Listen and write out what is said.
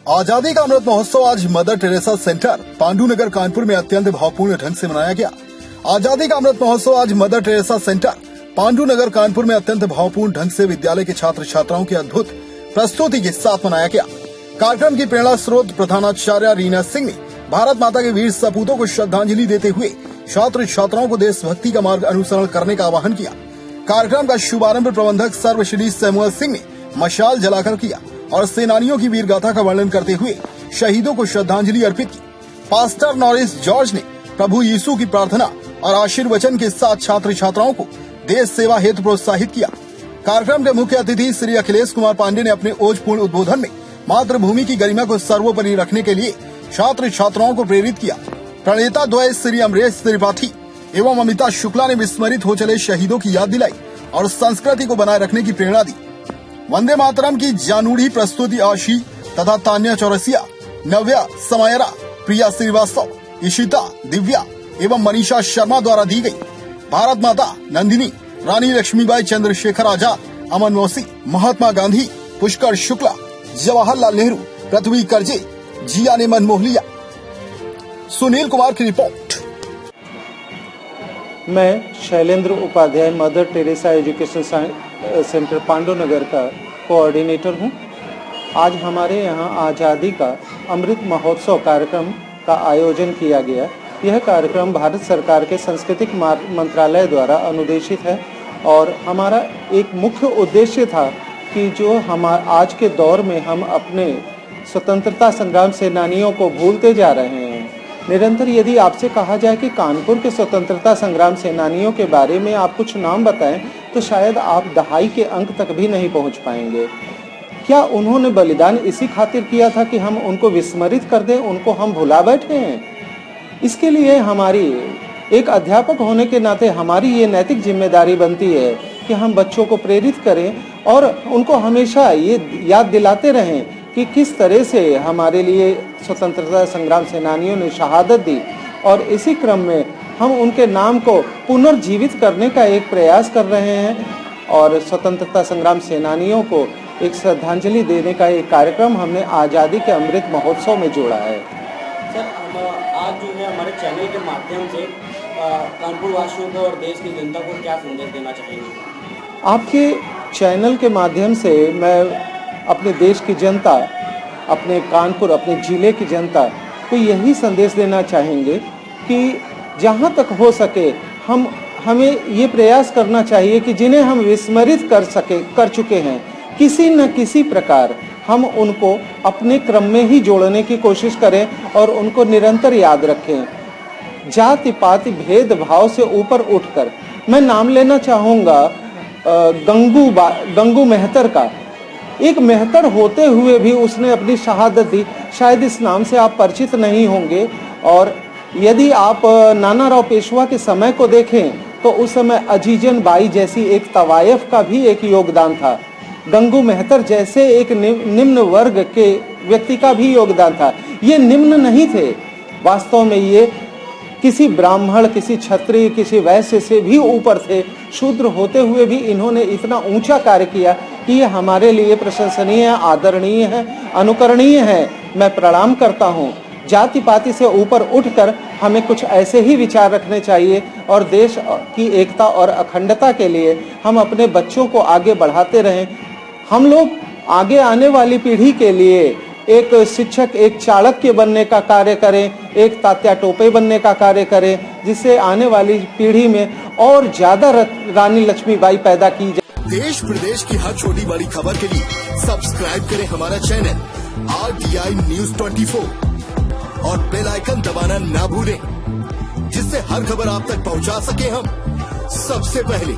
आजादी का अमृत महोत्सव आज mother Teresa centre Pandu Nagar Kanpur में अत्यंत भावपूर्ण ढंग से मनाया गया। आजादी का अमृत महोत्सव आज mother Teresa centre Pandu Nagar Kanpur में अत्यंत भावपूर्ण ढंग से विद्यालय के छात्र छात्राओं की अद्भुत प्रस्तुति के साथ मनाया गया। कार्यक्रम की प्रेरणा स्रोत प्रधानाचार्य रीना सिंह ने भारत माता के वीर सपूतों को श्रद्धांजलि देते हुए छात्र छात्राओं को देशभक्ति का मार्ग अनुसरण करने का आह्वान किया। कार्यक्रम का शुभारंभ प्रबंधक सर्वश्री सैमुअल सिंह ने मशाल जलाकर किया और सेनानियों की वीर गाथा का वर्णन करते हुए शहीदों को श्रद्धांजलि अर्पित की। पास्टर नॉरिस जॉर्ज ने प्रभु यीशु की प्रार्थना और आशीर्वचन के साथ छात्र छात्राओं को देश सेवा हेतु प्रोत्साहित किया। कार्यक्रम के मुख्य अतिथि श्री अखिलेश कुमार पांडे ने अपने ओजपूर्ण उद्बोधन में मातृभूमि की गरिमा को सर्वोपरि रखने के लिए छात्र छात्राओं को प्रेरित किया। प्रणेता द्वय श्री अमरेश त्रिपाठी एवं अमिता शुक्ला ने विस्मरित हो चले शहीदों की याद दिलाई और संस्कृति को बनाए रखने की प्रेरणा दी। वंदे मातरम की जानूढ़ी प्रस्तुति आशी तथा तान्या चौरसिया, नव्या समायरा, प्रिया श्रीवास्तव, इशिता, दिव्या एवं मनीषा शर्मा द्वारा दी गई। भारत माता, नंदिनी, रानी लक्ष्मीबाई चंद्रशेखर आजाद, अमन मौसी, महात्मा गांधी, पुष्कर शुक्ला, जवाहरलाल नेहरू, पृथ्वी करजे, जिया ने मन मोह लिया। सुनील कुमार की रिपोर्ट। मैं Shailendra Upadhyay Mother Teresa education centre Pandu Nagar का कोऑर्डिनेटर हूं। आज हमारे यहां आज़ादी का अमृत महोत्सव कार्यक्रम का आयोजन किया गया। यह कार्यक्रम भारत सरकार के सांस्कृतिक मंत्रालय द्वारा अनुदेशित है और हमारा एक मुख्य उद्देश्य था कि जो हम आज के दौर में हम अपने स्वतंत्रता संग्राम सेनानियों को भूलते जा रहे हैं। निरंतर यदि आपसे कहा जाए कि कानपुर के स्वतंत्रता संग्राम सेनानियों के बारे में आप कुछ नाम बताएं तो शायद आप दहाई के अंक तक भी नहीं पहुंच पाएंगे। क्या उन्होंने बलिदान इसी खातिर किया था कि हम उनको विस्मरित कर दें, उनको हम भुला बैठे हैं? इसके लिए हमारी एक अध्यापक होने के नाते हमारी ये नैतिक जिम्मेदारी बनती है कि हम बच्चों को प्रेरित करें और उनको हमेशा ये याद दिलाते रहें कि किस तरह से हमारे लिए स्वतंत्रता संग्राम सेनानियों ने शहादत दी और इसी क्रम में हम उनके नाम को पुनर्जीवित करने का एक प्रयास कर रहे हैं और स्वतंत्रता संग्राम सेनानियों को एक श्रद्धांजलि देने का एक कार्यक्रम हमने आज़ादी के अमृत महोत्सव में जोड़ा है। सर, आज जो है हमारे चैनल के माध्यम से कानपुर वासियों को और देश की जनता को क्या संदेश देना चाहेंगे? आपके चैनल के माध्यम से मैं अपने देश की जनता, अपने कानपुर, अपने ज़िले की जनता को यही संदेश देना चाहेंगे कि जहाँ तक हो सके हमें ये प्रयास करना चाहिए कि जिन्हें हम विस्मरित कर चुके हैं, किसी न किसी प्रकार हम उनको अपने क्रम में ही जोड़ने की कोशिश करें और उनको निरंतर याद रखें। जाति पाति भेदभाव से ऊपर उठकर मैं नाम लेना चाहूँगा गंगू मेहतर का। एक मेहतर होते हुए भी उसने अपनी शहादत दी। शायद इस नाम से आप परिचित नहीं होंगे और यदि आप नानाराव पेशवा के समय को देखें तो उस समय अजीजन बाई जैसी एक तवायफ का भी एक योगदान था। गंगू मेहतर जैसे एक निम्न वर्ग के व्यक्ति का भी योगदान था। ये निम्न नहीं थे, वास्तव में ये किसी ब्राह्मण, किसी क्षत्रिय, किसी वैश्य से भी ऊपर थे। शूद्र होते हुए भी इन्होंने इतना ऊंचा कार्य किया कि ये हमारे लिए प्रशंसनीय है, आदरणीय है, अनुकरणीय है। मैं प्रणाम करता हूँ। जाति पाति से ऊपर उठकर हमें कुछ ऐसे ही विचार रखने चाहिए और देश की एकता और अखंडता के लिए हम अपने बच्चों को आगे बढ़ाते रहें। हम लोग आगे आने वाली पीढ़ी के लिए एक शिक्षक, एक चाणक्य बनने का कार्य करें, एक तात्या टोपे बनने का कार्य करें, जिससे आने वाली पीढ़ी में और ज्यादा रानी लक्ष्मीबाई पैदा की जाए। देश प्रदेश की हर छोटी बड़ी खबर के लिए सब्सक्राइब करें हमारा चैनल RTI News 24 और बेल आइकन दबाना ना भूलें, जिससे हर खबर आप तक पहुंचा सके हम सबसे पहले।